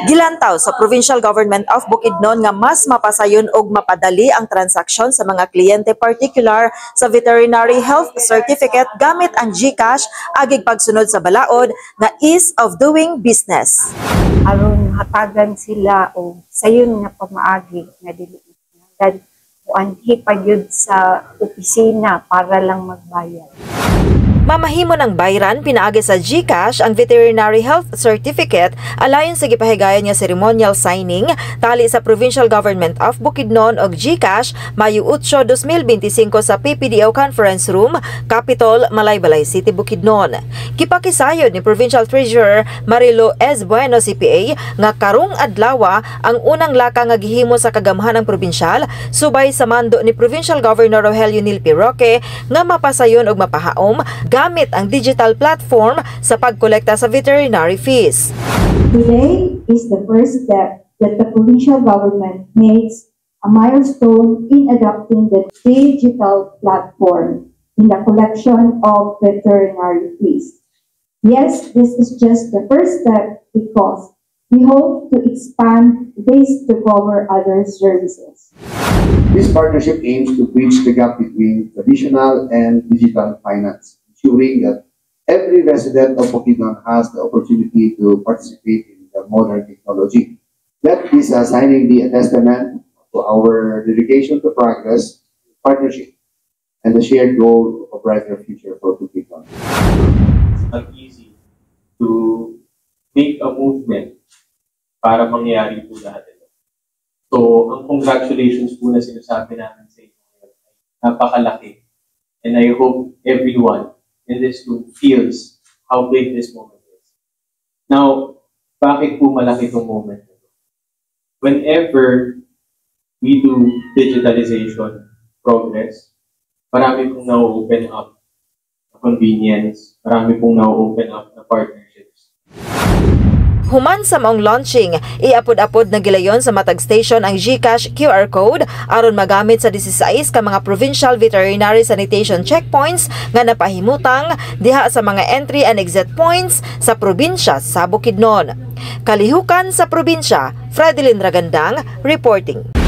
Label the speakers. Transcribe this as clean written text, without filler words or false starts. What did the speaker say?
Speaker 1: Gilantaw sa Provincial Government of Bukidnon nga mas mapasayon og mapadali ang transaksyon sa mga kliyente particular sa Veterinary Health Certificate gamit ang GCash agig pagsunod sa balaod nga ease of doing business.
Speaker 2: Aron hatagan sila o sayon nga pamaagi nga dili dan anhi pagyud sa opisina para lang magbayad.
Speaker 1: Mamahimo ng bayran pinaagi sa GCash ang Veterinary Health Certificate alayon sa gipahigayon nga ceremonial signing tali sa Provincial Government of Bukidnon og GCash Mayo 8, 2025 sa PPDO Conference Room, Capitol, Malaybalay City, Bukidnon. Gipakisayod ni Provincial Treasurer Marilo S. Bueno CPA nga karong adlaw ang unang laka nga gihimo sa kagamhanang probinsyal subay sa mando ni Provincial Governor Rogelio Nilpi Roque nga mapasayon og mapahaom gamit ang digital platform sa pagkolekta sa veterinary fees.
Speaker 3: Today is the first step that the provincial government makes a milestone in adopting the digital platform in the collection of veterinary fees. Yes, this is just the first step because we hope to expand this to cover other services.
Speaker 4: This partnership aims to bridge the gap between traditional and digital finance, ensuring that every resident of Bukidnon has the opportunity to participate in the modern technology. That is signing a testament to our dedication to progress, partnership, and the shared goal of a brighter future for Bukidnon.
Speaker 5: It's not easy to make a movement para mangyari po lahat ito. So, ang congratulations po na sinasabi namin sa inyo ay napakalaki. And I hope everyone in this room feels how big this moment is. Now, bakit po malaki itong moment? Whenever we do digitalization progress, marami pong na-open up na convenience, marami pong na-open up na partnerships.
Speaker 1: Human sa maong launching, iapod-apod na gilayon sa matag station ang GCash QR code aron magamit sa 16 ka mga provincial veterinary sanitation checkpoints nga napahimutang diha sa mga entry and exit points sa probinsya sa Bukidnon. Kalihukan sa probinsya, Fredelyn Ragandang reporting.